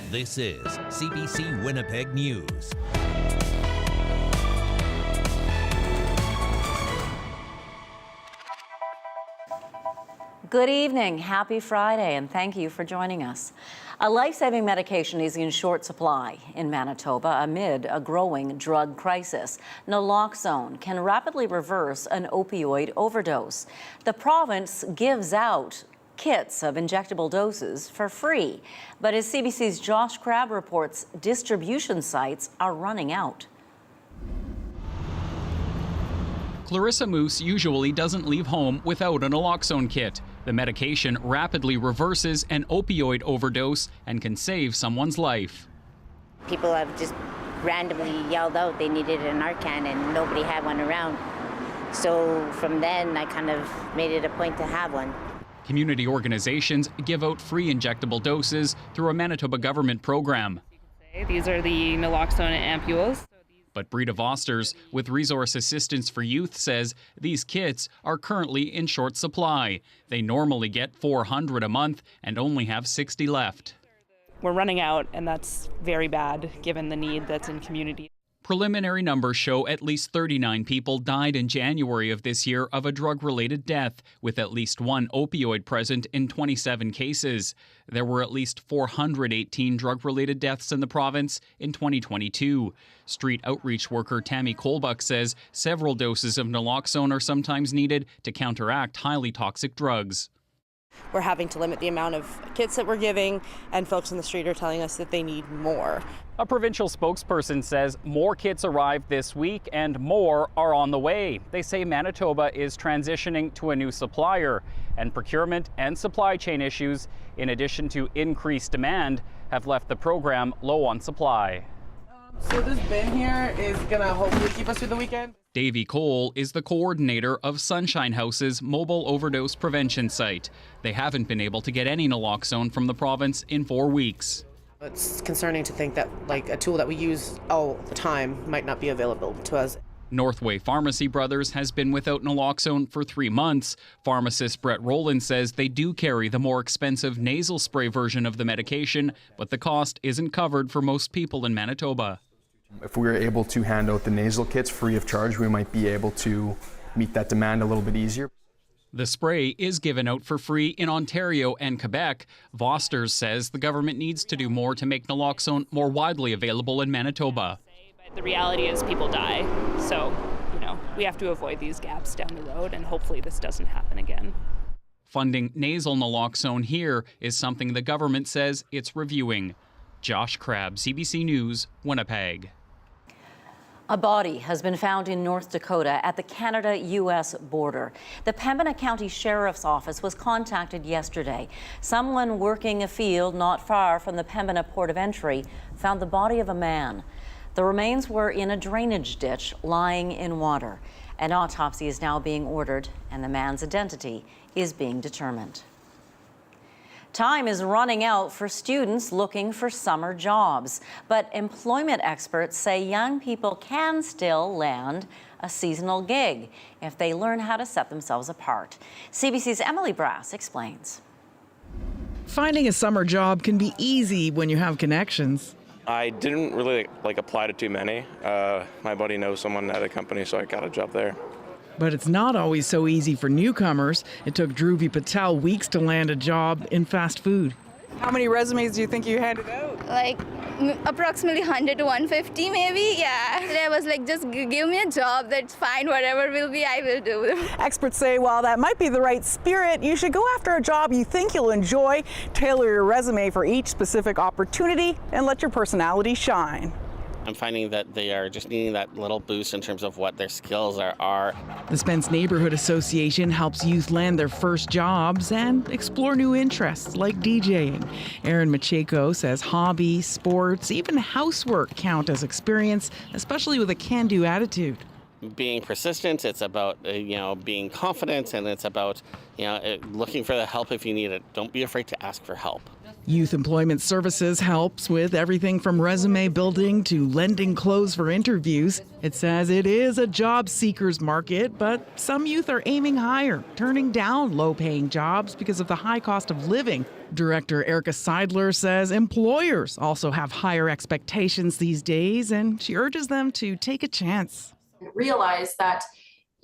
This is CBC Winnipeg News. Good evening, happy Friday, and thank you for joining us. A life-saving medication is in short supply in Manitoba amid a growing drug crisis. Naloxone can rapidly reverse an opioid overdose. The province gives out kits of injectable doses for free, but as CBC's Josh Crabb reports, distribution sites are running out. Clarissa Moose usually doesn't leave home without a naloxone kit. The medication rapidly reverses an opioid overdose and can save someone's life. People have just randomly yelled out they needed a Narcan and nobody had one around. So from then I kind of made it a point to have one. Community organizations give out free injectable doses through a Manitoba government program. These are the naloxone ampules. But Brita Vosters with Resource Assistance for Youth says these kits are currently in short supply. They normally get 400 a month and only have 60 left. We're running out, and that's very bad given the need that's in community. Preliminary numbers show at least 39 people died in January of this year of a drug-related death, with at least one opioid present in 27 cases. There were at least 418 drug-related deaths in the province in 2022. Street outreach worker Tammy Colbuck says several doses of naloxone are sometimes needed to counteract highly toxic drugs. We're having to limit the amount of kits that we're giving, and folks in the street are telling us that they need more. A provincial spokesperson says more kits arrived this week and more are on the way. They say Manitoba is transitioning to a new supplier, and procurement and supply chain issues, in addition to increased demand, have left the program low on supply. So this bin here is gonna hopefully keep us through the weekend. Davey Cole is the coordinator of Sunshine House's mobile overdose prevention site. They haven't been able to get any naloxone from the province in 4 weeks. It's concerning to think that like a tool that we use all the time might not be available to us. Northway Pharmacy Brothers has been without naloxone for 3 months. Pharmacist Brett Rowland says they do carry the more expensive nasal spray version of the medication, but the cost isn't covered for most people in Manitoba. If we were able to hand out the nasal kits free of charge, we might be able to meet that demand a little bit easier. The spray is given out for free in Ontario and Quebec. Vosters says the government needs to do more to make naloxone more widely available in Manitoba. But the reality is people die, so we have to avoid these gaps down the road, and hopefully this doesn't happen again. Funding nasal naloxone here is something the government says it's reviewing. Josh Crabb, CBC News, Winnipeg. A body has been found in North Dakota at the Canada-U.S. border. The Pembina County Sheriff's Office was contacted yesterday. Someone working a field not far from the Pembina Port of Entry found the body of a man. The remains were in a drainage ditch lying in water. An autopsy is now being ordered, and the man's identity is being determined. Time is running out for students looking for summer jobs, but employment experts say young people can still land a seasonal gig if they learn how to set themselves apart. CBC's Emily Brass explains. Finding a summer job can be easy when you have connections. I didn't really apply to too many. My buddy knows someone at a company, so I got a job there. But it's not always so easy for newcomers. It took Dhruvi Patel weeks to land a job in fast food. How many resumes do you think you handed out? Like approximately 100 to 150 maybe, yeah. I was like, just give me a job, that's fine, whatever will be, I will do. Experts say while that might be the right spirit, you should go after a job you think you'll enjoy, tailor your resume for each specific opportunity, and let your personality shine. I'm finding that they are just needing that little boost in terms of what their skills are. The Spence Neighbourhood Association helps youth land their first jobs and explore new interests like DJing. Aaron Macheko says hobbies, sports, even housework count as experience, especially with a can-do attitude. Being persistent, it's about being confident, and it's about Looking for the help if you need it. Don't be afraid to ask for help. Youth Employment Services helps with everything from resume building to lending clothes for interviews. It says it is a job seekers market, but some youth are aiming higher, turning down low-paying jobs because of the high cost of living. Director Erica Seidler says employers also have higher expectations these days, and she urges them to take a chance. Realize that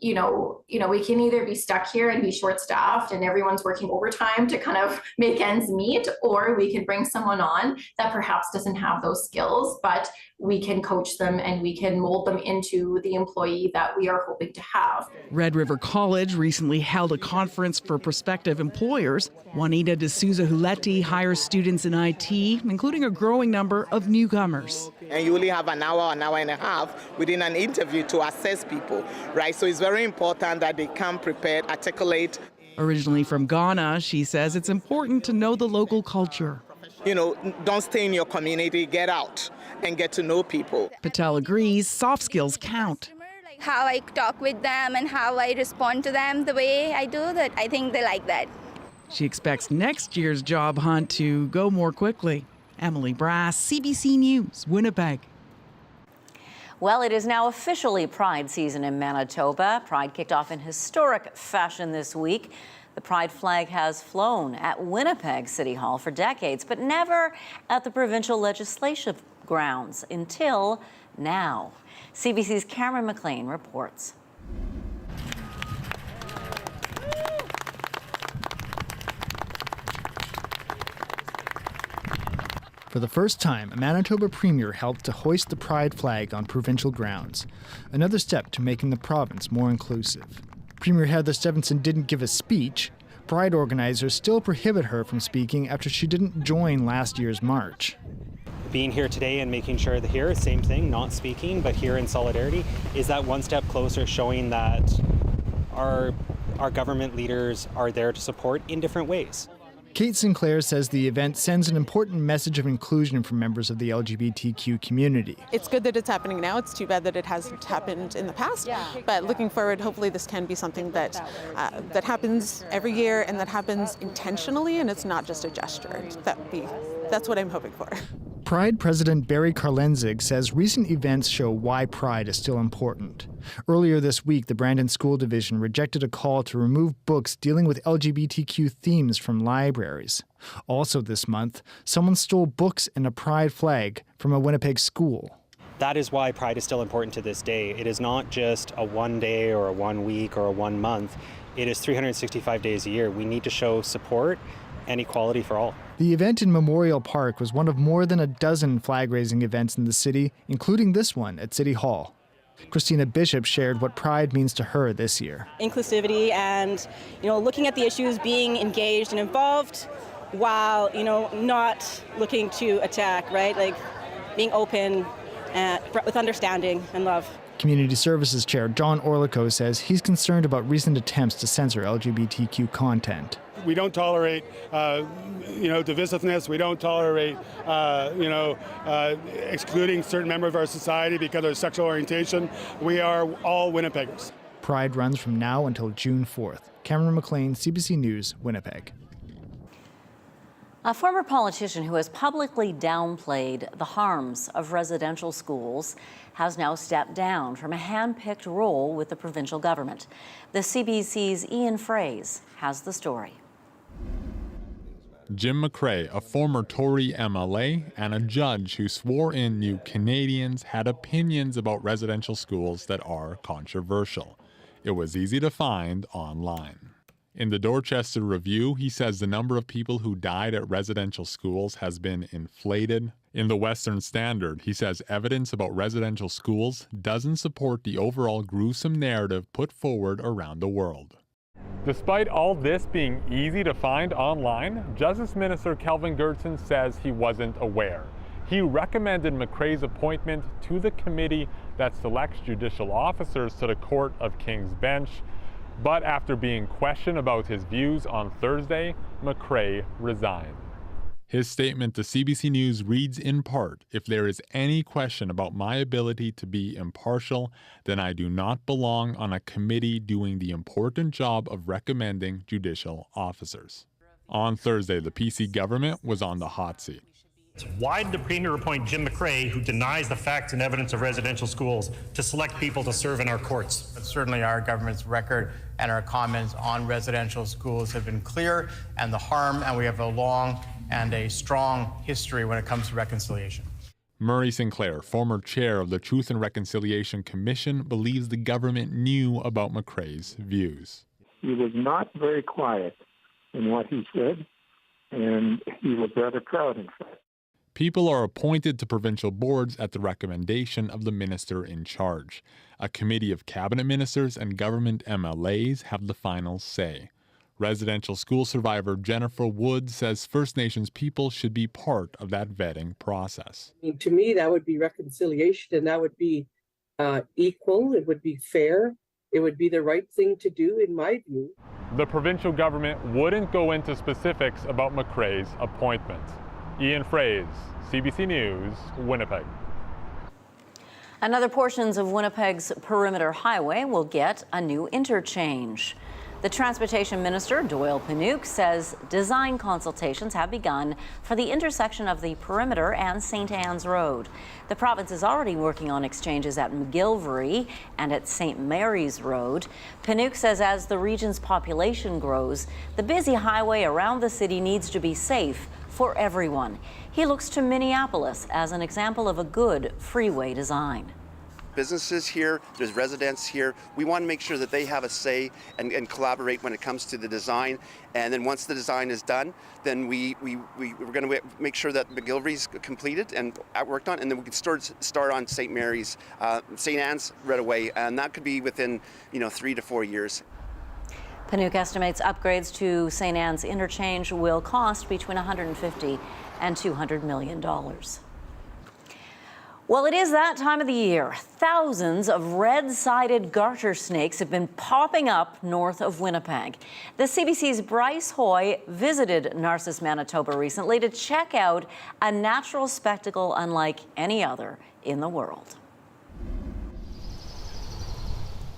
we can either be stuck here and be short-staffed and everyone's working overtime to kind of make ends meet, or we can bring someone on that perhaps doesn't have those skills, but we can coach them and we can mold them into the employee that we are hoping to have. Red River College recently held a conference for prospective employers. Juanita De Souza Huleti hires students in IT, including a growing number of newcomers. And you only have an hour and a half within an interview to assess people, right? So it's very important that they come prepared, articulate. Originally from Ghana, she says it's important to know the local culture. Don't stay in your community, get out and get to know people. Patel agrees soft skills count. How I talk with them and how I respond to them the way I do that, I think they like that. She expects next year's job hunt to go more quickly. Emily Brass, CBC News, Winnipeg. Well, it is now officially Pride season in Manitoba. Pride kicked off in historic fashion this week. The Pride flag has flown at Winnipeg City Hall for decades, but never at the provincial legislative grounds until now. CBC's Cameron McLean reports. For the first time, a Manitoba premier helped to hoist the Pride flag on provincial grounds, another step to making the province more inclusive. Premier Heather Stevenson didn't give a speech. Pride organizers still prohibit her from speaking after she didn't join last year's march. Being here today and making sure that here, same thing, not speaking, but here in solidarity, is that one step closer, showing that our government leaders are there to support in different ways. Kate Sinclair says the event sends an important message of inclusion for members of the LGBTQ community. It's good that it's happening now. It's too bad that it hasn't happened in the past. But looking forward, hopefully this can be something that happens every year and that happens intentionally, and it's not just a gesture. That's what I'm hoping for. Pride President Barry Karlenzig says recent events show why Pride is still important. Earlier this week, the Brandon School Division rejected a call to remove books dealing with LGBTQ themes from libraries. Also this month, someone stole books and a Pride flag from a Winnipeg school. That is why Pride is still important to this day. It is not just a 1 day or a 1 week or a 1 month. It is 365 days a year. We need to show support and equality for all. The event in Memorial Park was one of more than a dozen flag-raising events in the city, including this one at City Hall. Christina Bishop shared what Pride means to her this year. Inclusivity and, looking at the issues, being engaged and involved while, not looking to attack, right? Like being open with understanding and love. Community Services Chair John Orlico says he's concerned about recent attempts to censor LGBTQ content. We don't tolerate, divisiveness. We don't tolerate, excluding certain members of our society because of their sexual orientation. We are all Winnipeggers. Pride runs from now until June 4th. Cameron McLean, CBC News, Winnipeg. A former politician who has publicly downplayed the harms of residential schools has now stepped down from a hand-picked role with the provincial government. The CBC's Ian Fraze has the story. Jim McCrae, a former Tory MLA and a judge who swore in New Canadians, had opinions about residential schools that are controversial. It was easy to find online. In the Dorchester Review, he says the number of people who died at residential schools has been inflated. In the Western Standard, he says evidence about residential schools doesn't support the overall gruesome narrative put forward around the world. Despite all this being easy to find online, Justice Minister Kelvin Gertson says he wasn't aware. He recommended McCrae's appointment to the committee that selects judicial officers to the Court of King's Bench. But after being questioned about his views on Thursday, McCrae resigned. His statement to CBC News reads in part, "If there is any question about my ability to be impartial, then I do not belong on a committee doing the important job of recommending judicial officers." On Thursday, the PC government was on the hot seat. Why did the Premier appoint Jim McRae, who denies the facts and evidence of residential schools, to select people to serve in our courts? But certainly our government's record and our comments on residential schools have been clear, and the harm, and we have a long and a strong history when it comes to reconciliation. Murray Sinclair, former chair of the Truth and Reconciliation Commission, believes the government knew about McRae's views. He was not very quiet in what he said, and he was rather proud, in fact. People are appointed to provincial boards at the recommendation of the minister in charge. A committee of cabinet ministers and government MLAs have the final say. Residential school survivor Jennifer Wood says First Nations people should be part of that vetting process. To me, that would be reconciliation, and that would be equal. It would be fair. It would be the right thing to do, in my view. The provincial government wouldn't go into specifics about McRae's appointment. Ian Fraze, CBC News, Winnipeg. And other portions of Winnipeg's perimeter highway will get a new interchange. The Transportation Minister, Doyle Panuke, says design consultations have begun for the intersection of the perimeter and St. Anne's Road. The province is already working on exchanges at McGilvery and at St. Mary's Road. Panuke says as the region's population grows, the busy highway around the city needs to be safe for everyone. He looks to Minneapolis as an example of a good freeway design. Businesses here, there's residents here. We want to make sure that they have a say and collaborate when it comes to the design. And then once the design is done, then we're going to make sure that McGilvery's completed and worked on, and then we can start on St. Mary's, St. Anne's right away, and that could be within 3 to 4 years. Panuke estimates upgrades to St. Anne's interchange will cost between $150 and $200 million. Well, it is that time of the year. Thousands of red-sided garter snakes have been popping up north of Winnipeg. The CBC's Bryce Hoy visited Narcissus, Manitoba recently to check out a natural spectacle unlike any other in the world.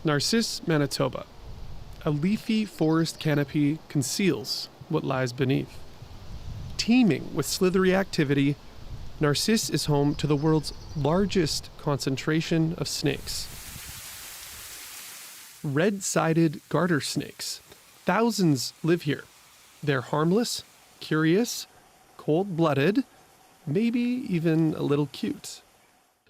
Narcissus, Manitoba. A leafy forest canopy conceals what lies beneath. Teeming with slithery activity, Narcissus is home to the world's largest concentration of snakes. Red-sided garter snakes. Thousands live here. They're harmless, curious, cold-blooded, maybe even a little cute.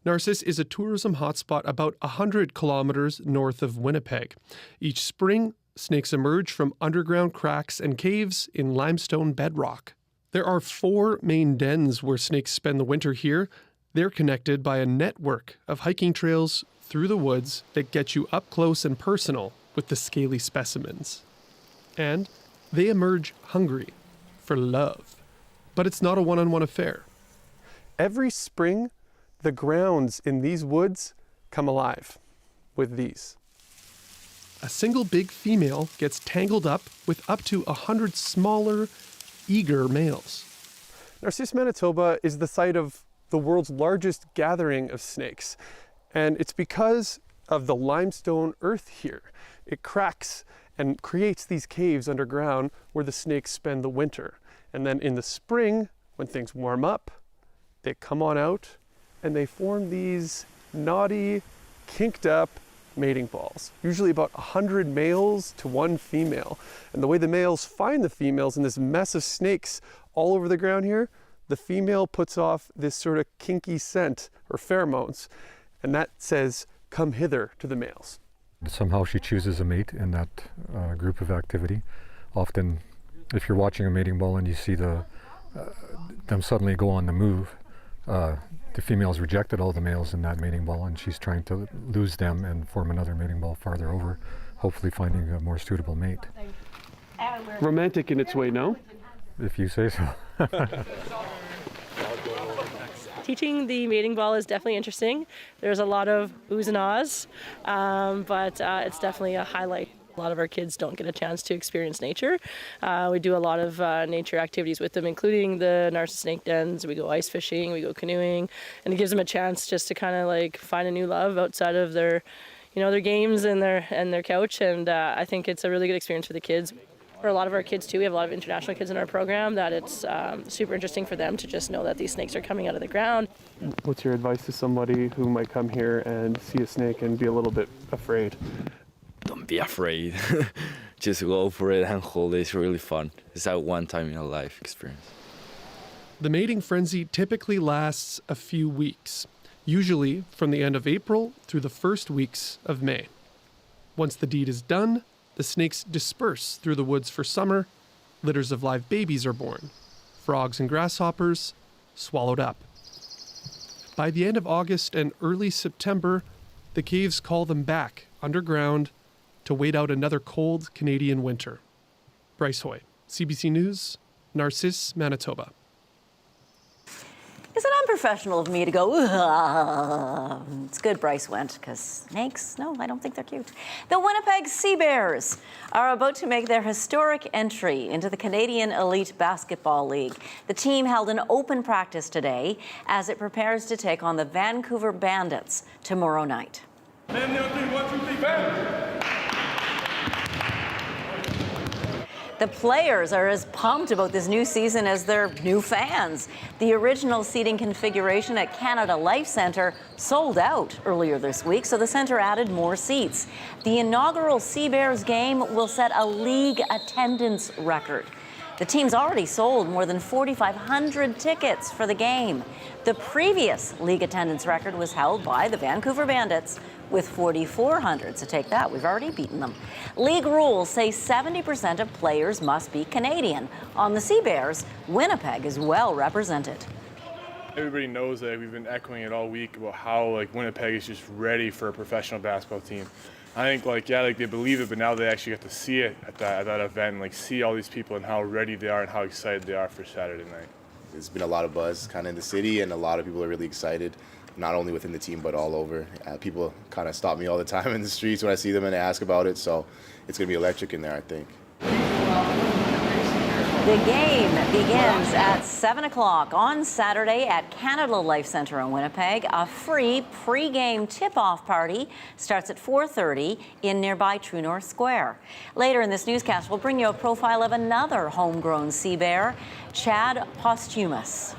Narcissus is a tourism hotspot about 100 kilometers north of Winnipeg. Each spring, snakes emerge from underground cracks and caves in limestone bedrock. There are 4 main dens where snakes spend the winter here. They're connected by a network of hiking trails through the woods that get you up close and personal with the scaly specimens. And they emerge hungry for love. But it's not a one-on-one affair. Every spring, the grounds in these woods come alive with these. A single big female gets tangled up with up to 100 smaller, eager males. Narcissus, Manitoba is the site of the world's largest gathering of snakes. And it's because of the limestone earth here. It cracks and creates these caves underground where the snakes spend the winter. And then in the spring, when things warm up, they come on out and they form these knotty, kinked up mating balls, usually about 100 males to 1 female. And the way the males find the females in this mess of snakes all over the ground here, the female puts off this sort of kinky scent or pheromones, and that says, come hither to the males. Somehow she chooses a mate in that group of activity. Often, if you're watching a mating ball and you see them suddenly go on the move, the female's rejected all the males in that mating ball, and she's trying to lose them and form another mating ball farther over, hopefully finding a more suitable mate. Romantic in its way, no? If you say so. Teaching the mating ball is definitely interesting. There's a lot of oohs and ahs, but it's definitely a highlight. A lot of our kids don't get a chance to experience nature. We do a lot of nature activities with them, including the Narcissus snake dens. We go ice fishing, we go canoeing, and it gives them a chance just to kind of like find a new love outside of their, their games and their couch. And I think it's a really good experience for the kids. For a lot of our kids too, we have a lot of international kids in our program that it's super interesting for them to just know that these snakes are coming out of the ground. What's your advice to somebody who might come here and see a snake and be a little bit afraid? Don't be afraid. Just go for it and hold it. It's really fun. It's a one-time in a life experience. The mating frenzy typically lasts a few weeks, usually from the end of April through the first weeks of May. Once the deed is done, the snakes disperse through the woods for summer. Litters of live babies are born. Frogs and grasshoppers swallowed up. By the end of August and early September, the caves call them back underground to wait out another cold Canadian winter. Bryce Hoy, CBC News, Narcisse, Manitoba. Is it unprofessional of me to go, ugh? It's good Bryce went, because snakes, no, I don't think they're cute. The Winnipeg Sea Bears are about to make their historic entry into the Canadian Elite Basketball League. The team held an open practice today as it prepares to take on the Vancouver Bandits tomorrow night. The players are as pumped about this new season as their new fans. The original seating configuration at Canada Life Centre sold out earlier this week, so the centre added more seats. The inaugural Sea Bears game will set a league attendance record. The team's already sold more than 4,500 tickets for the game. The previous league attendance record was held by the Vancouver Bandits with 4,400, so take that, we've already beaten them. League rules say 70% of players must be Canadian. On the Sea Bears, Winnipeg is well represented. Everybody knows that we've been echoing it all week about how Winnipeg is just ready for a professional basketball team. I think they believe it, but now they actually get to see it at that event, and see all these people and how ready they are and how excited they are for Saturday night. There's been a lot of buzz kind of in the city, and a lot of people are really excited, not only within the team but all over. People kind of stop me all the time in the streets when I see them and they ask about it, so it's going to be electric in there, I think. The game begins at 7 o'clock on Saturday at Canada Life Centre in Winnipeg. A free pre-game tip-off party starts at 4:30 in nearby True North Square. Later in this newscast, we'll bring you a profile of another homegrown sea bear, Chad Posthumus.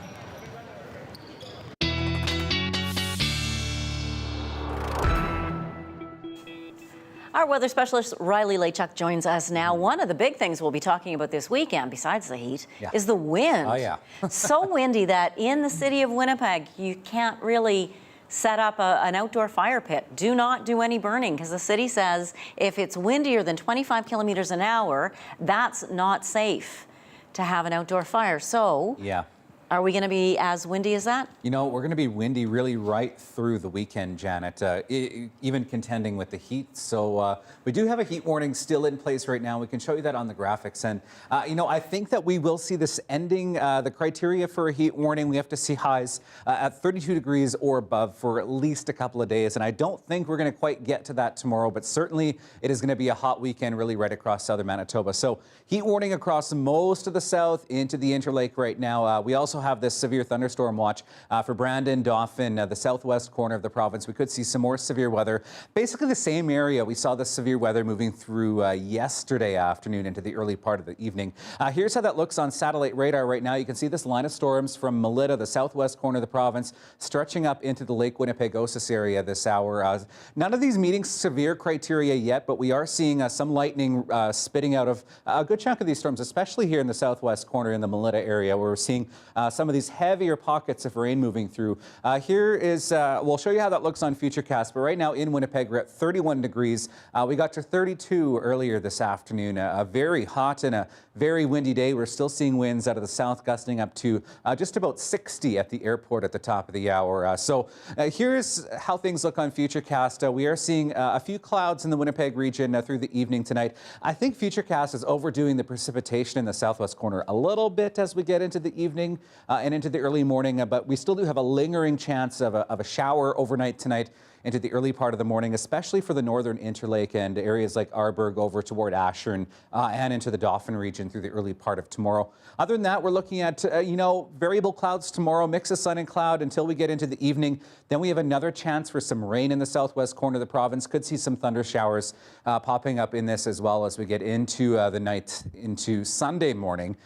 Our weather specialist, Riley Laychuk, joins us now. One of the big things we'll be talking about this weekend, besides the heat, is the wind. Oh, yeah. So windy that in the city of Winnipeg, you can't really set up an outdoor fire pit. Do not do any burning, because the city says if it's windier than 25 kilometers an hour, that's not safe to have an outdoor fire. So, yeah. Are we going to be as windy as that? You know, we're going to be windy really right through the weekend, Janet, even contending with the heat. So we do have a heat warning still in place right now. We can show you that on the graphics. And, I think that we will see this ending. The criteria for a heat warning, we have to see highs at 32 degrees or above for at least a couple of days. And I don't think we're going to quite get to that tomorrow, but certainly it is going to be a hot weekend really right across southern Manitoba. So heat warning across most of the south into the Interlake right now. We also have this severe thunderstorm watch for Brandon, Dauphin, the southwest corner of the province. We could see some more severe weather. Basically the same area we saw the severe weather moving through yesterday afternoon into the early part of the evening. Here's how that looks on satellite radar right now. You can see this line of storms from Melita, the southwest corner of the province, stretching up into the Lake Winnipeg-Osis area this hour. None of these meeting severe criteria yet, but we are seeing some lightning spitting out of a good chunk of these storms, especially here in the southwest corner in the Melita area, where we're seeing some of these heavier pockets of rain moving through. Here is, we'll show you how that looks on Futurecast, but right now in Winnipeg, we're at 31 degrees. We got to 32 earlier this afternoon. A very hot and a very windy day. We're still seeing winds out of the south gusting up to just about 60 at the airport at the top of the hour. So here's how things look on Futurecast. We are seeing a few clouds in the Winnipeg region through the evening tonight. I think Futurecast is overdoing the precipitation in the southwest corner a little bit as we get into the evening and into the early morning, but we still do have a lingering chance of a shower overnight tonight into the early part of the morning, especially for the northern Interlake and areas like Arborg over toward Ashern and into the Dauphin region through the early part of tomorrow. Other than that, we're looking at, variable clouds tomorrow, mix of sun and cloud until we get into the evening. Then we have another chance for some rain in the southwest corner of the province. Could see some thunder showers popping up in this as well as we get into the night into Sunday morning.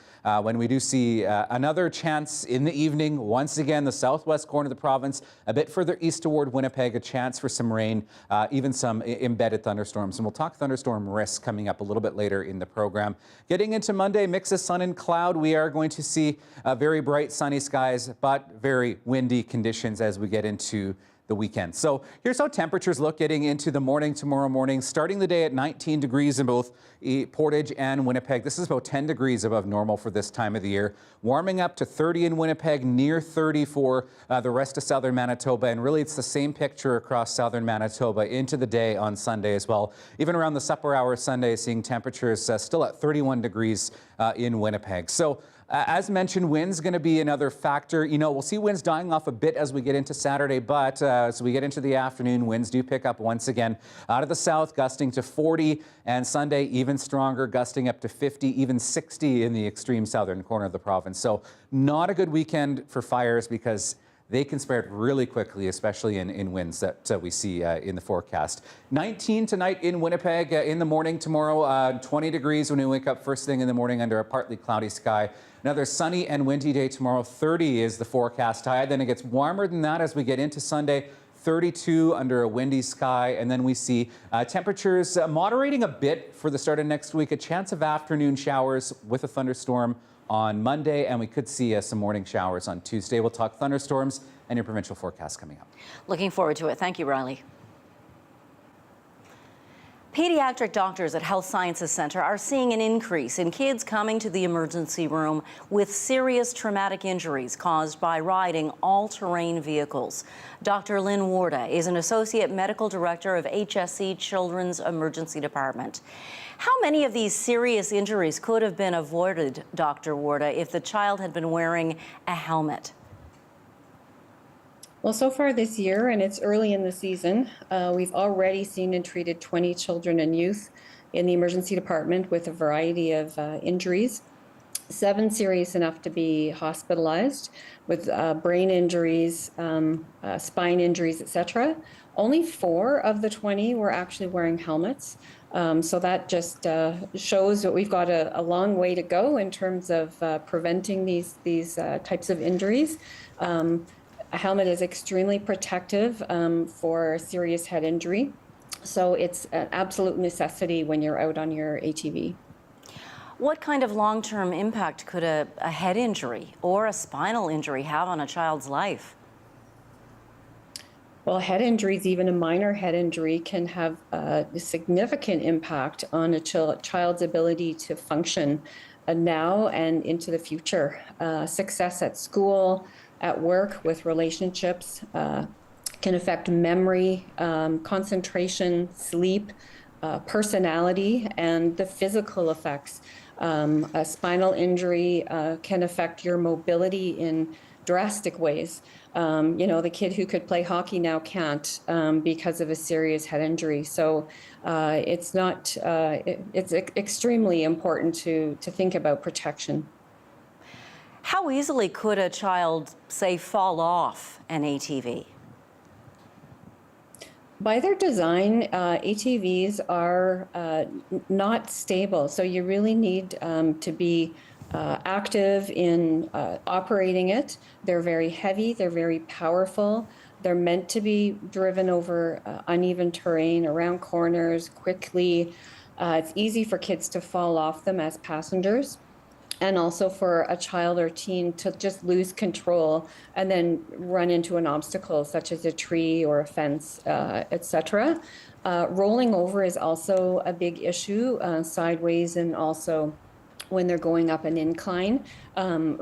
When we do see another chance in the evening, once again, the southwest corner of the province, a bit further east toward Winnipeg, a chance for some rain, even some embedded thunderstorms. And we'll talk thunderstorm risk coming up a little bit later in the program. Getting into Monday, mix of sun and cloud. We are going to see very bright sunny skies, but very windy conditions as we get into the weekend. So here's how temperatures look getting into the morning tomorrow morning, starting the day at 19 degrees in both Portage and Winnipeg. This is about 10 degrees above normal for this time of the year. Warming up to 30 in Winnipeg, near 30 for the rest of southern Manitoba. And really, it's the same picture across southern Manitoba into the day on Sunday as well. Even around the supper hour Sunday, seeing temperatures still at 31 degrees in Winnipeg. So as mentioned, wind's going to be another factor. We'll see winds dying off a bit as we get into Saturday, but as we get into the afternoon, winds do pick up once again out of the south, gusting to 40, and Sunday even stronger, gusting up to 50, even 60 in the extreme southern corner of the province. So not a good weekend for fires because they can spread really quickly, especially in winds that we see in the forecast. 19 tonight in Winnipeg. In the morning tomorrow, 20 degrees when we wake up first thing in the morning under a partly cloudy sky. Another sunny and windy day tomorrow. 30 is the forecast high. Then it gets warmer than that as we get into Sunday. 32 under a windy sky. And then we see temperatures moderating a bit for the start of next week. A chance of afternoon showers with a thunderstorm on Monday, and we could see some morning showers on Tuesday. We'll talk thunderstorms and your provincial forecast coming up. Looking forward to it. Thank you, Riley. Pediatric doctors at Health Sciences Centre are seeing an increase in kids coming to the emergency room with serious traumatic injuries caused by riding all-terrain vehicles. Dr. Lynn Warda is an Associate Medical Director of HSC Children's Emergency Department. How many of these serious injuries could have been avoided, Dr. Warda, if the child had been wearing a helmet? Well, so far this year, and it's early in the season, we've already seen and treated 20 children and youth in the emergency department with a variety of injuries, 7 serious enough to be hospitalized with brain injuries, spine injuries, etc. Only 4 of the 20 were actually wearing helmets. So that just shows that we've got a long way to go in terms of preventing these types of injuries. A helmet is extremely protective for serious head injury. So it's an absolute necessity when you're out on your ATV. What kind of long-term impact could a head injury or a spinal injury have on a child's life? Well, head injuries, even a minor head injury, can have a significant impact on a child's ability to function now and into the future. Success at school, at work, with relationships, can affect memory, concentration, sleep, personality, and the physical effects. A spinal injury can affect your mobility in drastic ways. The kid who could play hockey now can't because of a serious head injury. So it's extremely important to think about protection. How easily could a child, say, fall off an ATV? By their design, ATVs are not stable, so you really need to be active in operating it. They're very heavy, they're very powerful. They're meant to be driven over uneven terrain, around corners, quickly. It's easy for kids to fall off them as passengers, and also for a child or teen to just lose control and then run into an obstacle such as a tree or a fence, etc. Rolling over is also a big issue, sideways, and also when they're going up an incline,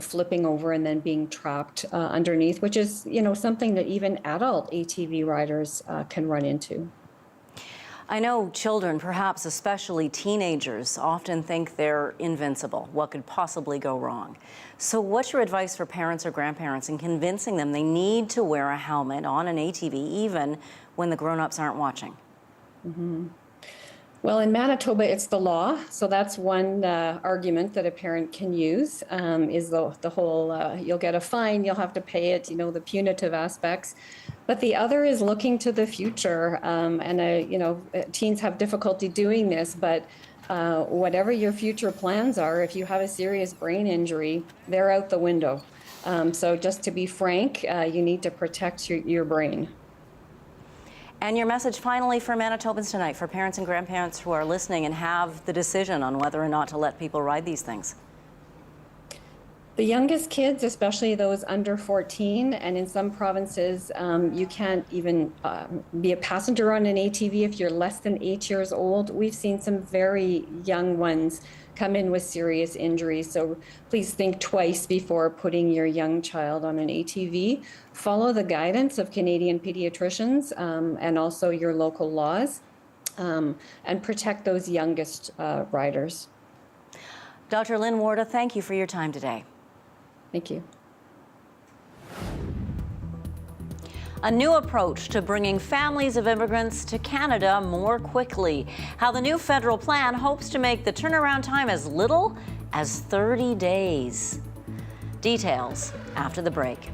flipping over and then being trapped underneath, which is something that even adult ATV riders can run into. I know children, perhaps especially teenagers, often think they're invincible. What could possibly go wrong? So what's your advice for parents or grandparents in convincing them they need to wear a helmet on an ATV even when the grown-ups aren't watching? Well, in Manitoba, it's the law. So that's one argument that a parent can use, is the whole, you'll get a fine, you'll have to pay it, the punitive aspects. But the other is looking to the future. Teens have difficulty doing this, but whatever your future plans are, if you have a serious brain injury, they're out the window. So just to be frank, you need to protect your brain. And your message finally for Manitobans tonight, for parents and grandparents who are listening and have the decision on whether or not to let people ride these things. The youngest kids, especially those under 14, and in some provinces, you can't even be a passenger on an ATV if you're less than 8 years old. We've seen some very young ones come in with serious injuries. So please think twice before putting your young child on an ATV. Follow the guidance of Canadian pediatricians and also your local laws, and protect those youngest riders. Dr. Lynn Warda, thank you for your time today. Thank you. A new approach to bringing families of immigrants to Canada more quickly. How the new federal plan hopes to make the turnaround time as little as 30 days. Details after the break.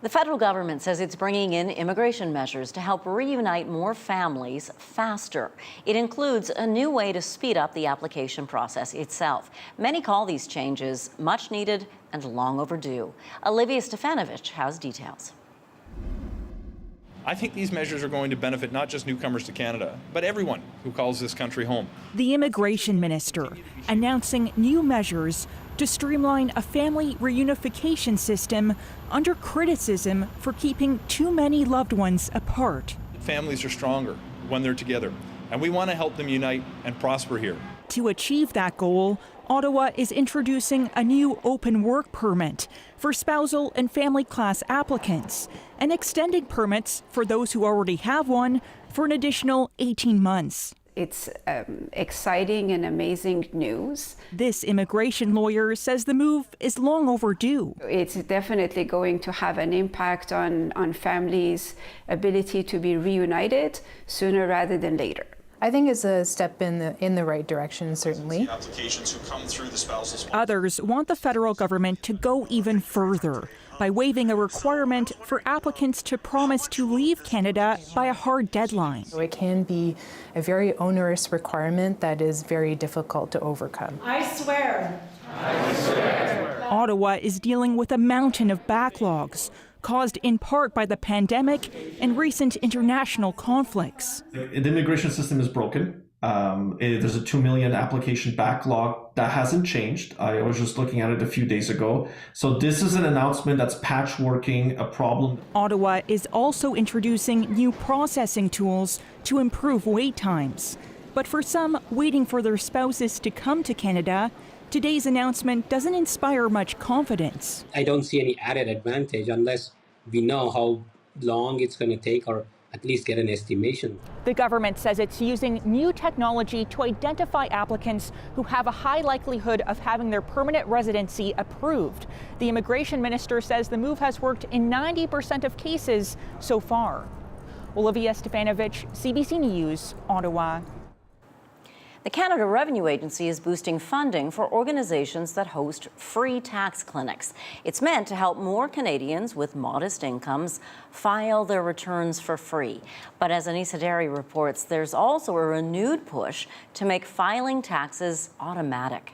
The federal government says it's bringing in immigration measures to help reunite more families faster. It includes a new way to speed up the application process itself. Many call these changes much needed and long overdue. Olivia Stefanovich has details. I think these measures are going to benefit not just newcomers to Canada, but everyone who calls this country home. The immigration minister announcing new measures to streamline a family reunification system under criticism for keeping too many loved ones apart. Families are stronger when they're together, and we want to help them unite and prosper here. To achieve that goal, Ottawa is introducing a new open work permit for spousal and family class applicants and extending permits for those who already have one for an additional 18 months. It's exciting and amazing news. This immigration lawyer says the move is long overdue. It's definitely going to have an impact on families' ability to be reunited sooner rather than later. I think it's a step in the right direction, certainly. Applications who come through the spousal. Others want the federal government to go even further by waiving a requirement for applicants to promise to leave Canada by a hard deadline. It can be a very onerous requirement that is very difficult to overcome. I swear. I swear. Ottawa is dealing with a mountain of backlogs caused in part by the pandemic and recent international conflicts. The immigration system is broken. There's a 2 million application backlog that hasn't changed. I was just looking at it a few days ago. So this is an announcement that's patchworking a problem. Ottawa is also introducing new processing tools to improve wait times. But for some waiting for their spouses to come to Canada, today's announcement doesn't inspire much confidence. I don't see any added advantage unless we know how long it's going to take or at least get an estimation. The government says it's using new technology to identify applicants who have a high likelihood of having their permanent residency approved. The immigration minister says the move has worked in 90% of cases so far. Olivia Stefanovich, CBC News, Ottawa. The Canada Revenue Agency is boosting funding for organizations that host free tax clinics. It's meant to help more Canadians with modest incomes file their returns for free. But as Anissa Derry reports, there's also a renewed push to make filing taxes automatic.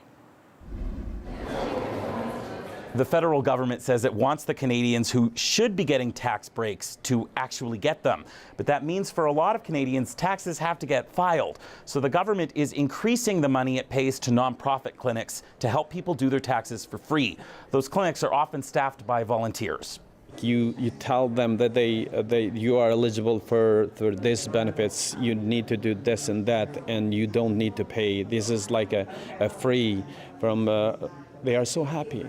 The federal government says it wants the Canadians who should be getting tax breaks to actually get them. But that means for a lot of Canadians, taxes have to get filed. So the government is increasing the money it pays to nonprofit clinics to help people do their taxes for free. Those clinics are often staffed by volunteers. You tell them that you are eligible for these benefits, you need to do this and that, and you don't need to pay. This is like a free from, they are so happy.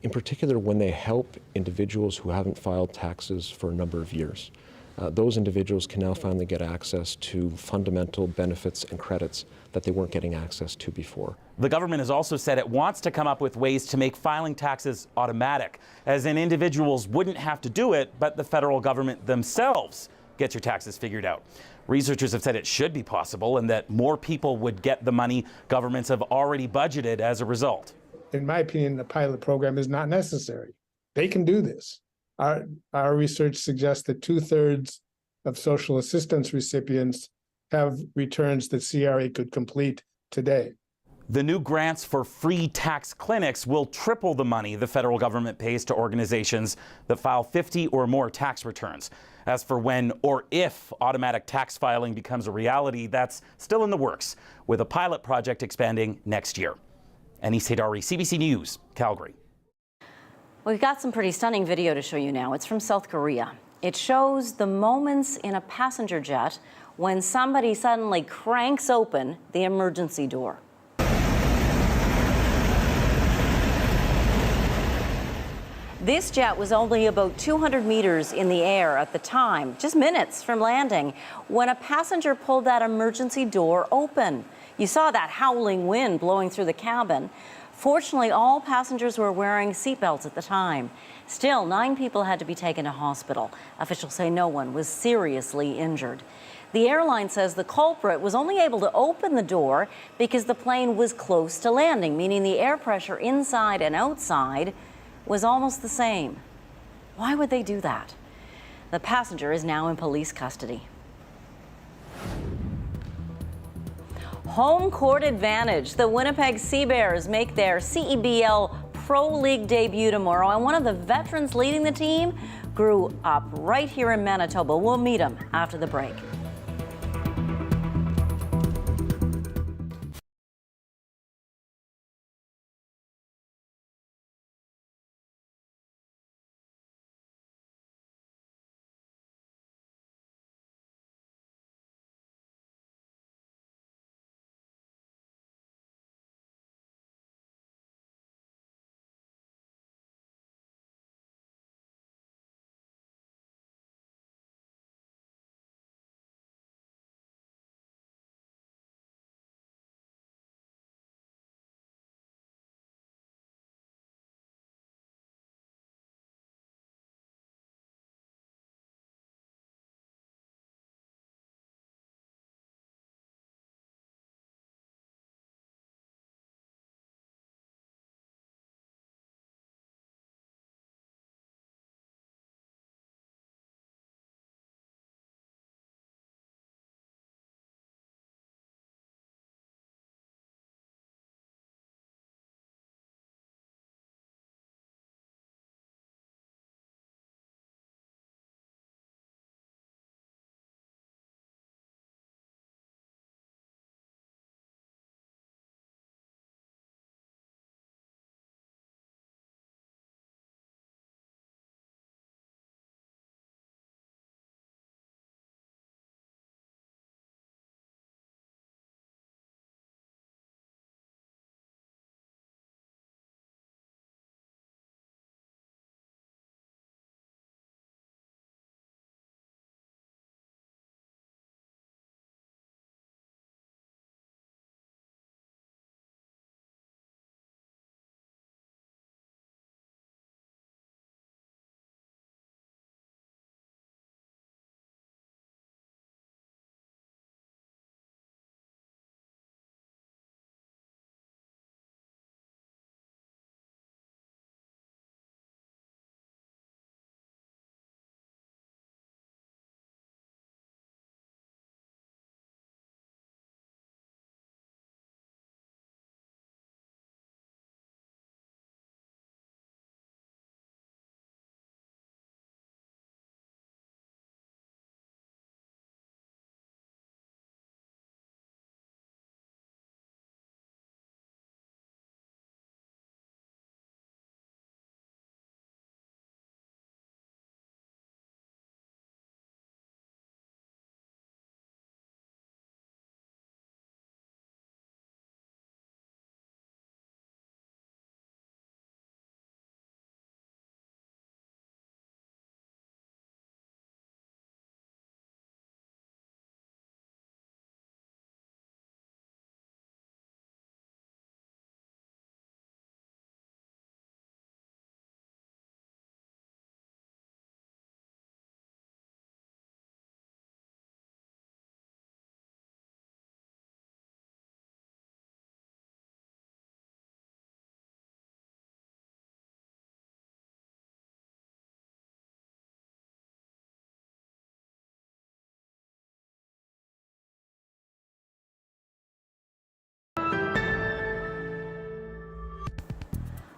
In particular, when they help individuals who haven't filed taxes for a number of years. Those individuals can now finally get access to fundamental benefits and credits that they weren't getting access to before. The government has also said it wants to come up with ways to make filing taxes automatic, as in individuals wouldn't have to do it, but the federal government themselves gets your taxes figured out. Researchers have said it should be possible and that more people would get the money governments have already budgeted as a result. In my opinion, the pilot program is not necessary. They can do this. Our research suggests that 2/3 of social assistance recipients have returns that CRA could complete today. The new grants for free tax clinics will triple the money the federal government pays to organizations that file 50 or more tax returns. As for when or if automatic tax filing becomes a reality, that's still in the works, with a pilot project expanding next year. Anissa Derry, CBC News, Calgary. We've got some pretty stunning video to show you now. It's from South Korea. It shows the moments in a passenger jet when somebody suddenly cranks open the emergency door. This jet was only about 200 meters in the air at the time, just minutes from landing, when a passenger pulled that emergency door open. You saw that howling wind blowing through the cabin. Fortunately, all passengers were wearing seatbelts at the time. Still, 9 people had to be taken to hospital. Officials say no one was seriously injured. The airline says the culprit was only able to open the door because the plane was close to landing, meaning the air pressure inside and outside was almost the same. Why would they do that? The passenger is now in police custody. Home court advantage. The Winnipeg Sea Bears make their CEBL Pro League debut tomorrow, and one of the veterans leading the team grew up right here in Manitoba. We'll meet him after the break.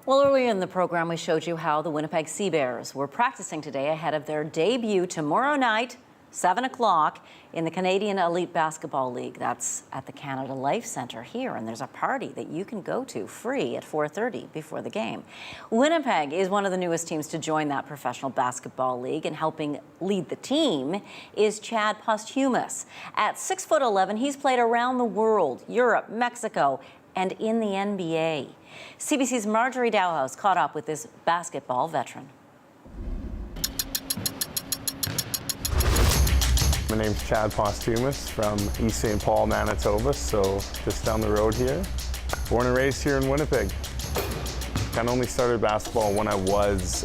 Well, earlier in the program, we showed you how the Winnipeg Sea Bears were practicing today ahead of their debut tomorrow night, 7 o'clock, in the Canadian Elite Basketball League. That's at the Canada Life Centre here, and there's a party that you can go to free at 4:30 before the game. Winnipeg is one of the newest teams to join that professional basketball league, and helping lead the team is Chad Posthumus. At 6'11", he's played around the world, Europe, Mexico, and in the NBA. CBC's Marjorie Dowhouse caught up with this basketball veteran. My name's Chad Posthumus from East St. Paul, Manitoba, so just down the road here. Born and raised here in Winnipeg. Kind of only started basketball when I was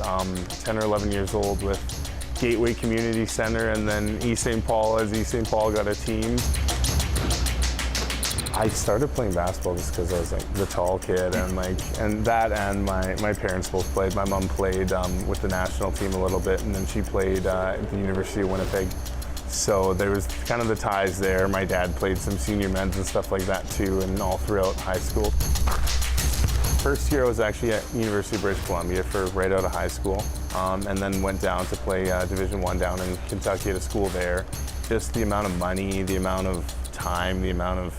10 or 11 years old with Gateway Community Center, and then East St. Paul, as East St. Paul got a team. I started playing basketball just because I was like the tall kid, and my parents both played. My mom played with the national team a little bit, and then she played at the University of Winnipeg. So there was kind of the ties there. My dad played some senior men's and stuff like that too, and all throughout high school. First year I was actually at University of British Columbia for right out of high school, and then went down to play Division I down in Kentucky at a school there. Just the amount of money, the amount of time, the amount of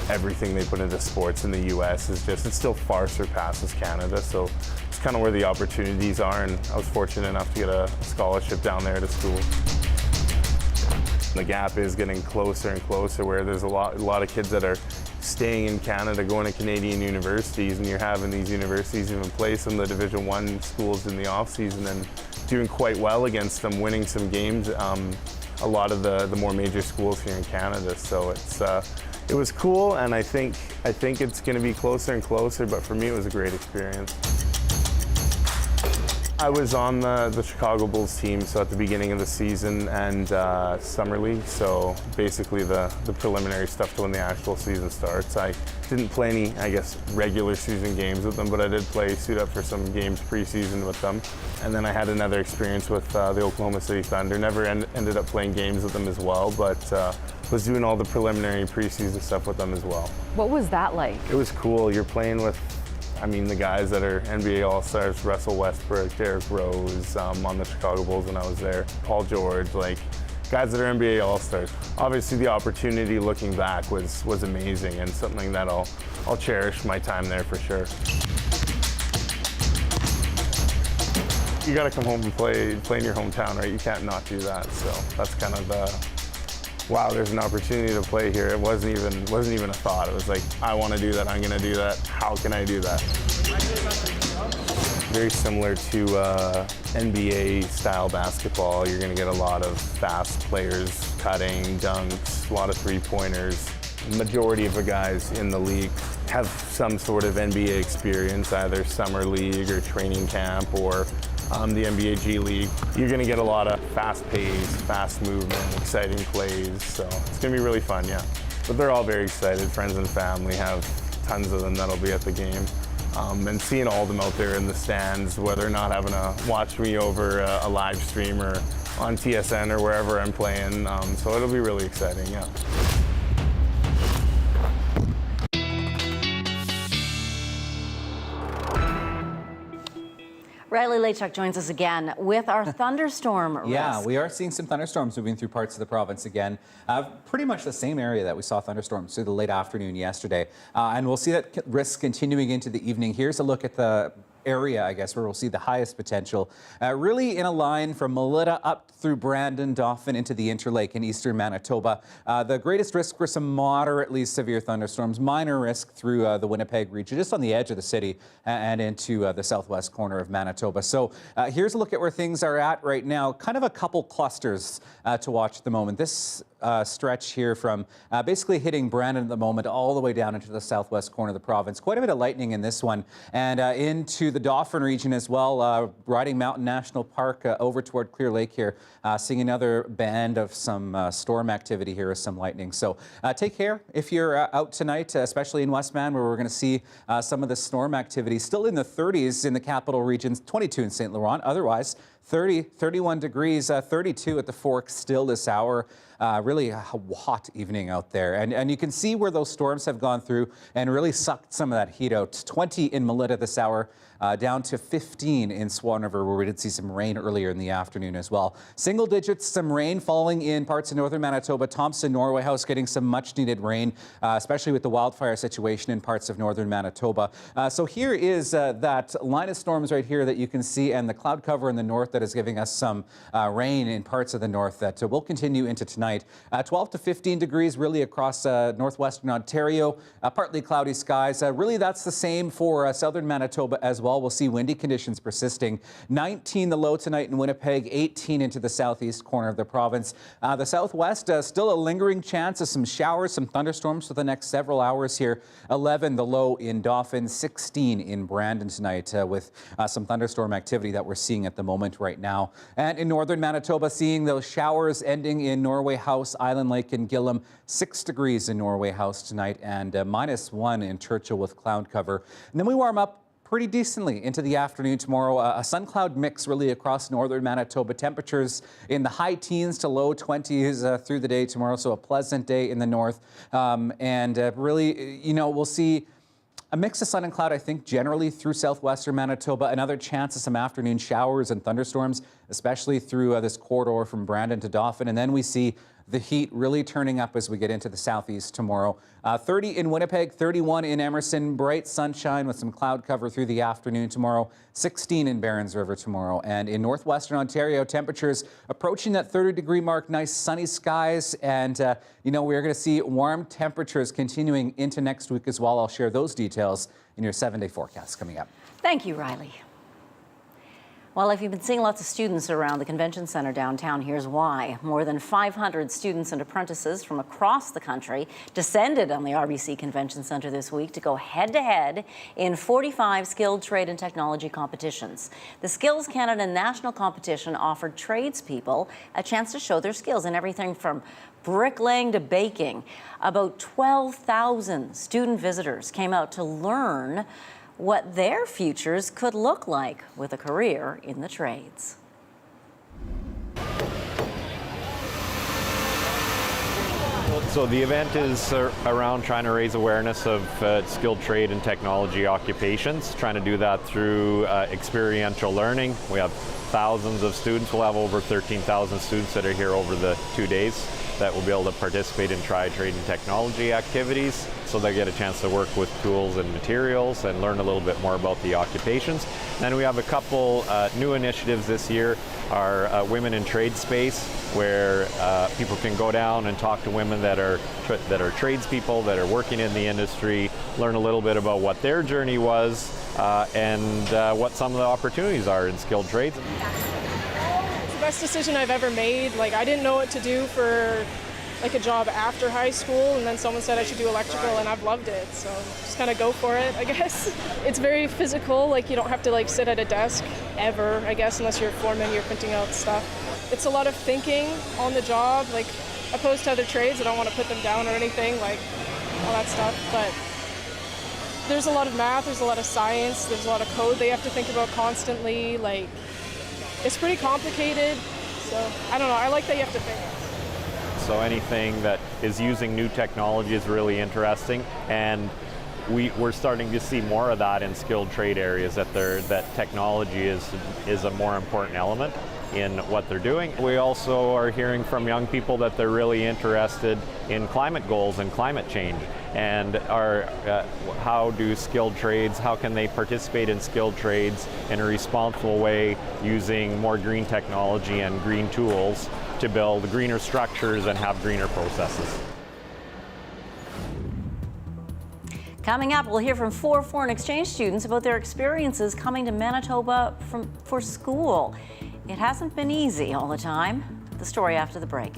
everything they put into sports in the U.S. is just, it still far surpasses Canada. So it's kind of where the opportunities are, and I was fortunate enough to get a scholarship down there to school. The gap is getting closer and closer, where there's a lot of kids that are staying in Canada, going to Canadian universities, and you're having these universities even play some of the Division I schools in the off-season and doing quite well against them, winning some games. A lot of the more major schools here in Canada. So it was cool, and I think it's going to be closer and closer, but for me it was a great experience. I was on the Chicago Bulls team, so at the beginning of the season and summer league, so basically the preliminary stuff to when the actual season starts. I didn't play any, I guess, regular season games with them, but I did suit up for some games preseason with them. And then I had another experience with the Oklahoma City Thunder. Never ended up playing games with them as well, but was doing all the preliminary preseason stuff with them as well. What was that like? It was cool. You're playing with, I mean, the guys that are NBA All-Stars, Russell Westbrook, Derrick Rose, on the Chicago Bulls when I was there, Paul George, like guys that are NBA All-Stars. Obviously the opportunity looking back was amazing, and something that I'll cherish my time there for sure. You gotta come home and play in your hometown, right? You can't not do that. So that's kind of wow, there's an opportunity to play here. It wasn't even a thought. It was like, I want to do that, I'm gonna do that. How can I do that? Very similar to NBA style basketball. You're gonna get a lot of fast players, cutting, dunks, a lot of three-pointers. The majority of the guys in the league have some sort of NBA experience, either summer league or training camp or the NBA G League. You're gonna get a lot of fast pace, fast movement, exciting plays, so it's gonna be really fun, yeah. But they're all very excited, friends and family, have tons of them that'll be at the game. And seeing all of them out there in the stands, whether or not having to watch me over a live stream or on TSN or wherever I'm playing, so it'll be really exciting, yeah. Riley Laychuk joins us again with our thunderstorm risk. Yeah, we are seeing some thunderstorms moving through parts of the province again. Pretty much the same area that we saw thunderstorms through the late afternoon yesterday. And we'll see that risk continuing into the evening. Here's a look at the area, I guess, where we'll see the highest potential. Really in a line from Melita up through Brandon, Dauphin into the Interlake in eastern Manitoba. The greatest risk for some moderately severe thunderstorms, minor risk through the Winnipeg region, just on the edge of the city and into the southwest corner of Manitoba. So here's a look at where things are at right now. Kind of a couple clusters to watch at the moment. This stretch here from basically hitting Brandon at the moment all the way down into the southwest corner of the province. Quite a bit of lightning in this one, and into the Dauphin region as well. Riding Mountain National Park over toward Clear Lake here, seeing another band of some storm activity here with some lightning. So take care if you're out tonight, especially in Westman, where we're going to see some of the storm activity still in the 30s in the capital regions, 22 in St. Laurent. Otherwise, 30, 31 degrees, 32 at the Forks still this hour. Really a hot evening out there. And you can see where those storms have gone through and really sucked some of that heat out. 20 in Melita this hour, down to 15 in Swan River, where we did see some rain earlier in the afternoon as well. Single digits, some rain falling in parts of northern Manitoba. Thompson, Norway House getting some much needed rain, especially with the wildfire situation in parts of northern Manitoba. So here is that line of storms right here that you can see, and the cloud cover in the north that is giving us some rain in parts of the north that will continue into tonight. 12 to 15 degrees really across northwestern Ontario. Partly cloudy skies. Really that's the same for southern Manitoba as well. We'll see windy conditions persisting. 19 the low tonight in Winnipeg, 18 into the southeast corner of the province. The southwest, still a lingering chance of some showers, some thunderstorms for the next several hours here. 11 the low in Dauphin, 16 in Brandon tonight with some thunderstorm activity that we're seeing at the moment. right now. And in northern Manitoba, seeing those showers ending in Norway House, Island Lake, and Gillam. 6 degrees in Norway House tonight and -1 in Churchill with cloud cover. And then we warm up pretty decently into the afternoon tomorrow. A sun cloud mix really across northern Manitoba. Temperatures in the high teens to low 20s through the day tomorrow. So a pleasant day in the north. Really, you know, we'll see a mix of sun and cloud, I think, generally through southwestern Manitoba. Another chance of some afternoon showers and thunderstorms, especially through this corridor from Brandon to Dauphin. And then we see the heat really turning up as we get into the southeast tomorrow. 30 in Winnipeg, 31 in Emerson, bright sunshine with some cloud cover through the afternoon tomorrow, 16 in Barons River tomorrow. And in northwestern Ontario, temperatures approaching that 30-degree mark, nice sunny skies. And, you know, we're going to see warm temperatures continuing into next week as well. I'll share those details in your 7-day forecast coming up. Thank you, Riley. Well, if you've been seeing lots of students around the convention center downtown, here's why. More than 500 students and apprentices from across the country descended on the RBC Convention Center this week to go head-to-head in 45 skilled trade and technology competitions. The Skills Canada National Competition offered tradespeople a chance to show their skills in everything from bricklaying to baking. About 12,000 student visitors came out to learn what their futures could look like with a career in the trades. So the event is around trying to raise awareness of skilled trade and technology occupations, trying to do that through experiential learning. We have thousands of students. We'll have over 13,000 students that are here over the 2 days that will be able to participate in trade and technology activities, so they get a chance to work with tools and materials and learn a little bit more about the occupations. Then we have a couple new initiatives this year. Our Women in Trade Space, where people can go down and talk to women that are tradespeople, that are working in the industry, learn a little bit about what their journey was and what some of the opportunities are in skilled trades. It's the best decision I've ever made. Like, I didn't know what to do for like a job after high school, and then someone said I should do electrical, and I've loved it, so just kind of go for it, I guess. It's very physical, like you don't have to like sit at a desk ever, I guess, unless you're a foreman, you're printing out stuff. It's a lot of thinking on the job, like opposed to other trades. I don't want to put them down or anything, like all that stuff, but there's a lot of math, there's a lot of science, there's a lot of code they have to think about constantly, like it's pretty complicated, so I don't know, I like that you have to think. So anything that is using new technology is really interesting, and we're starting to see more of that in skilled trade areas, that technology is a more important element in what they're doing. We also are hearing from young people that they're really interested in climate goals and climate change, and how do skilled trades, how can they participate in skilled trades in a responsible way using more green technology and green tools to build greener structures and have greener processes. Coming up, we'll hear from 4 foreign exchange students about their experiences coming to Manitoba for school. It hasn't been easy all the time. The story after the break.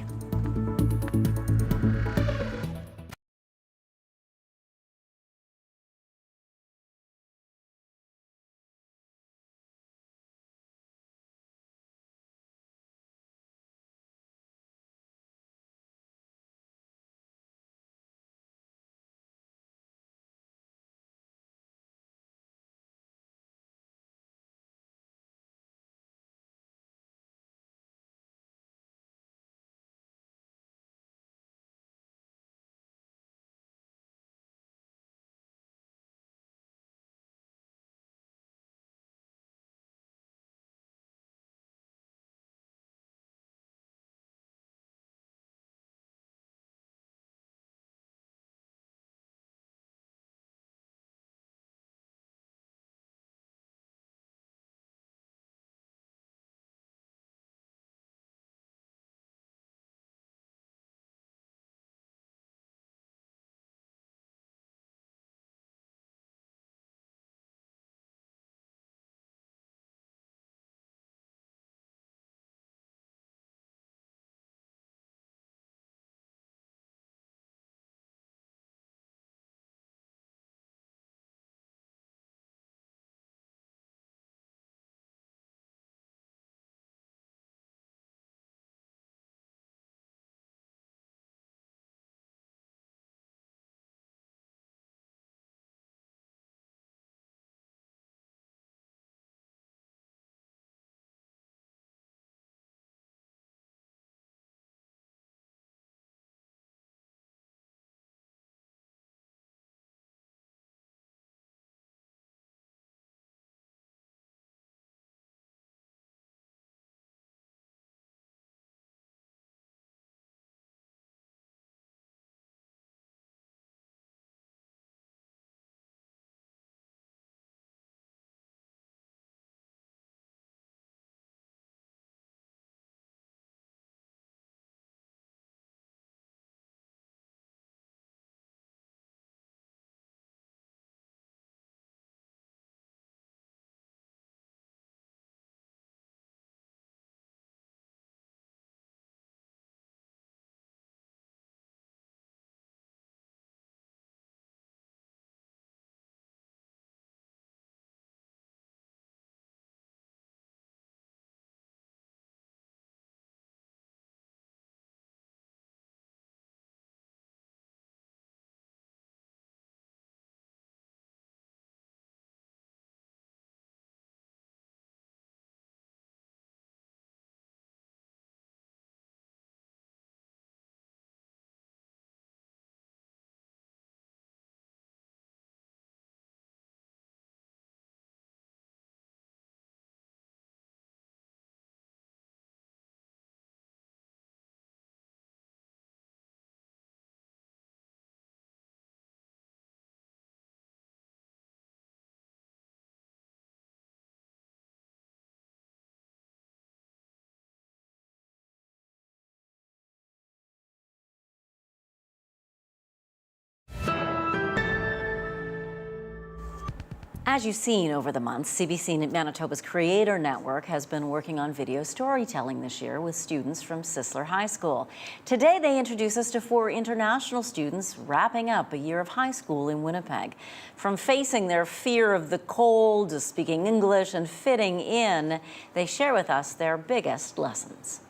As you've seen over the months, CBC Manitoba's Creator Network has been working on video storytelling this year with students from Sisler High School. Today, they introduce us to 4 international students wrapping up a year of high school in Winnipeg. From facing their fear of the cold to speaking English and fitting in, they share with us their biggest lessons.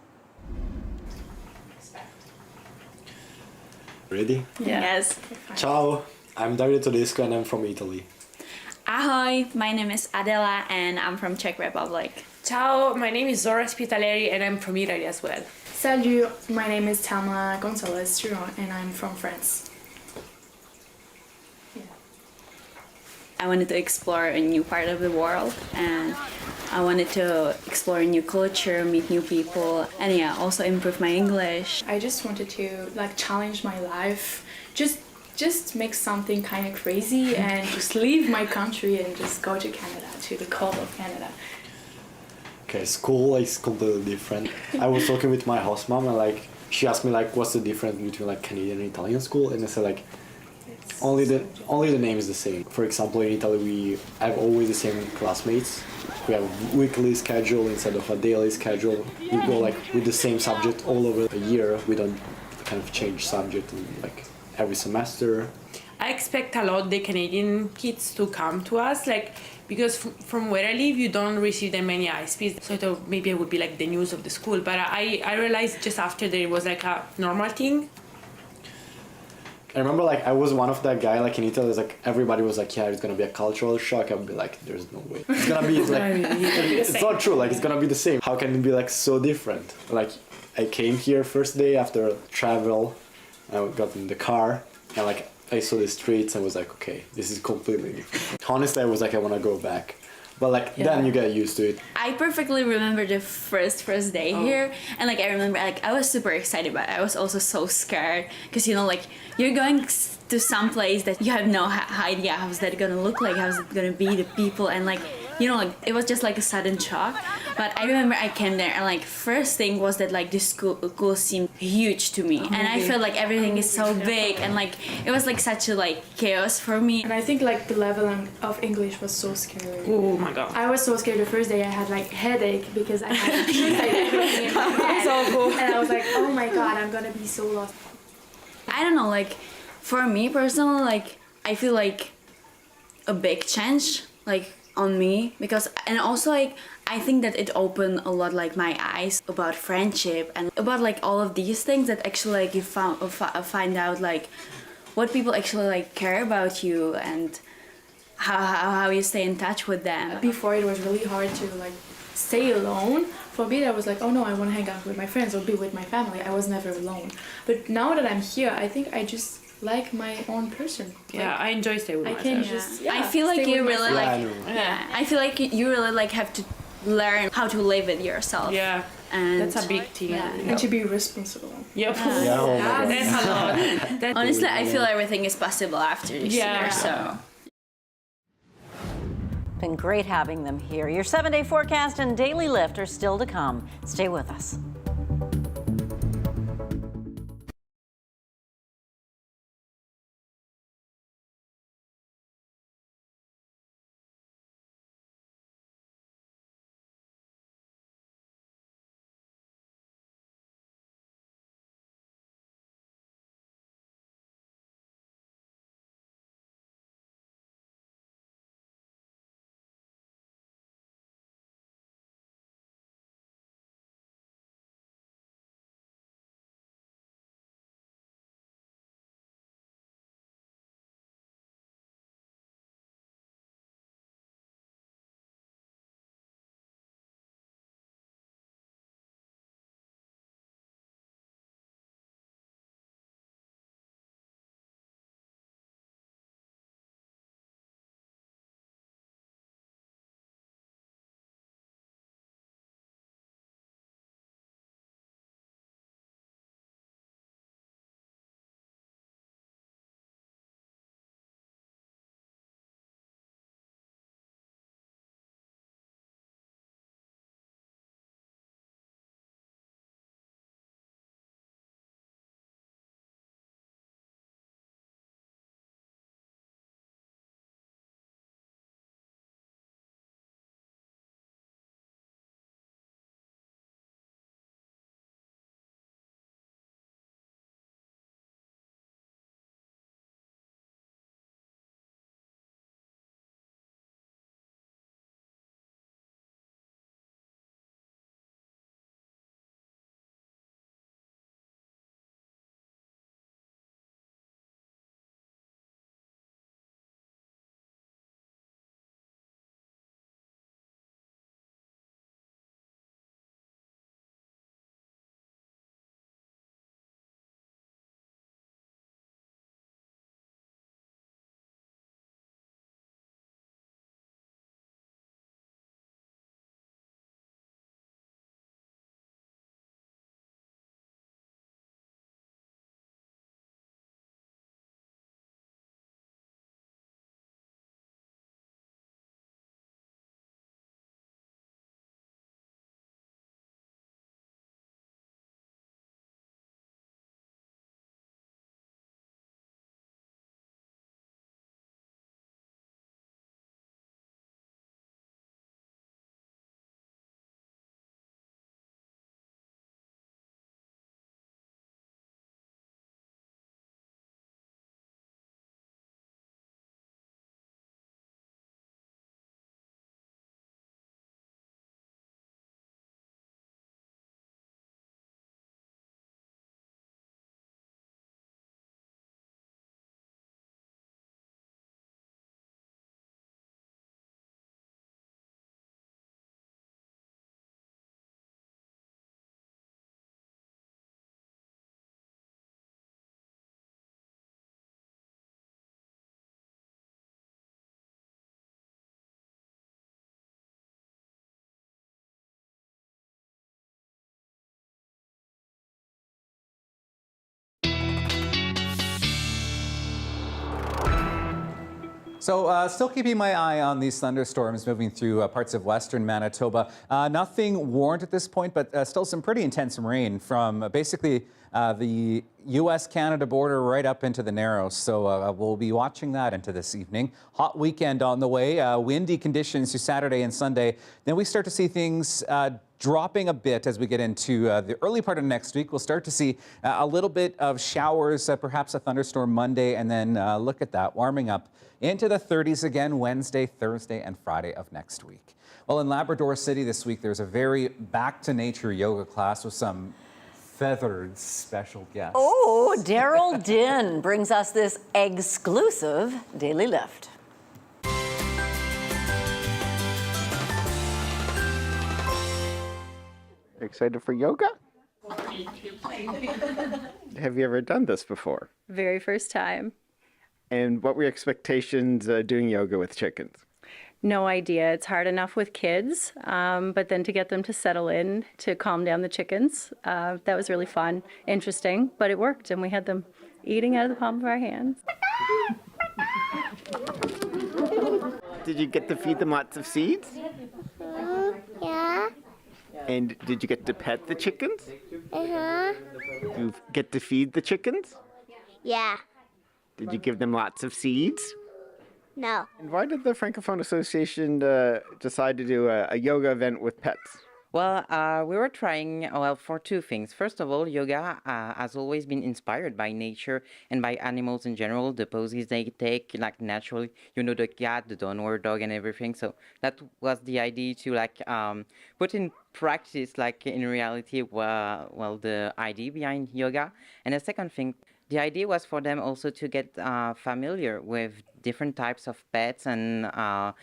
Ready? Yes. Ciao, I'm Dario Tedesco and I'm from Italy. Ahoy, my name is Adela and I'm from Czech Republic. Ciao, my name is Zora Spitaleri and I'm from Italy as well. Salut, my name is Tama Gonzalez Stewart and I'm from France. I wanted to explore a new part of the world and I wanted to explore a new culture, meet new people, and yeah, also improve my English. I just wanted to challenge my life, just make something kind of crazy and just leave my country and just go to Canada, to the cold of Canada. Okay, school is completely different. I was talking with my host mom and she asked me what's the difference between Canadian and Italian school, and I said only the name is the same. For example, in Italy we have always the same classmates. We have a weekly schedule instead of a daily schedule. We go with the same subject all over a year. We don't kind of change subject every semester. I expect a lot the Canadian kids to come to us, because from where I live, you don't receive that many ISPs. So I thought maybe it would be the news of the school, but I realized just after that it was a normal thing. I remember I was one of that guy in Italy, everybody was yeah, it's gonna be a cultural shock. I would be there's no way. It's gonna be it's not true, it's gonna be the same. How can it be so different? I came here first day after travel, I got in the car and I saw the streets and was okay, this is completely different. Honestly, I was I wanna go back. But then you get used to it. I perfectly remember the first day here, and I remember I was super excited, but I was also so scared because you're going to some place that you have no idea how's that gonna look like, how's it gonna be, the people, and it was just a sudden shock. But I remember I came there and first thing was that the school seemed huge to me, and I felt everything is so big, and it was such a chaos for me. And I think the level of English was so scary. Oh my god. I was so scared the first day. I had headache because I had everything in my head. So cool. And I was oh my god, I'm gonna be so lost. I don't know, for me personally, I feel a big change on me, because and also I think that it opened a lot my eyes about friendship and about all of these things that actually you find out what people actually care about you and how you stay in touch with them. Before it was really hard to stay alone. For me that was oh no, I want to hang out with my friends or be with my family. I was never alone. But now that I'm here, I think I just my own person. Yeah, I enjoy staying with myself. I can just I feel you really I feel you really have to learn how to live with yourself. Yeah. And that's a big thing. Yeah. And to be responsible. Yep. That's a lot. Honestly, I feel everything is possible after this year, so. Been great having them here. Your 7-day forecast and daily lift are still to come. Stay with us. So still keeping my eye on these thunderstorms moving through parts of western Manitoba. Nothing warned at this point, but still some pretty intense rain from basically the U.S.-Canada border right up into the Narrows. So we'll be watching that into this evening. Hot weekend on the way. Windy conditions through Saturday and Sunday. Then we start to see things dropping a bit as we get into the early part of next week. We'll start to see a little bit of showers, perhaps a thunderstorm Monday, and then look at that, warming up into the 30s again Wednesday, Thursday, and Friday of next week. Well, in Labrador City this week, there's a very back-to-nature yoga class with some feathered special guests. Oh, Daryl Din brings us this exclusive Daily Lift. Excited for yoga? Have you ever done this before? Very first time. And what were your expectations doing yoga with chickens? No idea. It's hard enough with kids, but then to get them to settle in, to calm down the chickens, that was really fun, interesting, but it worked, and we had them eating out of the palm of our hands. Did you get to feed them lots of seeds? Yeah. And did you get to pet the chickens? Uh-huh. Did you get to feed the chickens? Yeah. Did you give them lots of seeds? No. And why did the Francophone Association decide to do a yoga event with pets? Well, we were trying, for two things. First of all, yoga has always been inspired by nature and by animals in general, the poses they take, like naturally, the cat, the downward dog and everything. So that was the idea to put in practice, in reality, the idea behind yoga. And the second thing, the idea was for them also to get familiar with different types of pets and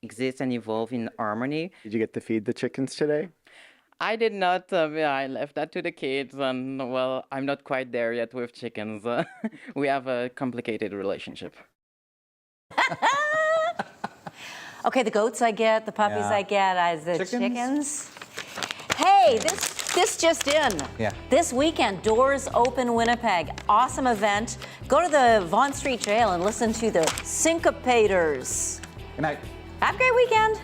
exist and evolve in harmony. Did you get to feed the chickens today? I did not. I left that to the kids, and I'm not quite there yet with chickens. We have a complicated relationship. Okay, the goats I get, the puppies I get, the chickens. Hey, this just in. Yeah. This weekend, Doors Open Winnipeg. Awesome event. Go to the Vaughan Street Jail and listen to the Syncopators. Good night. Have a great weekend.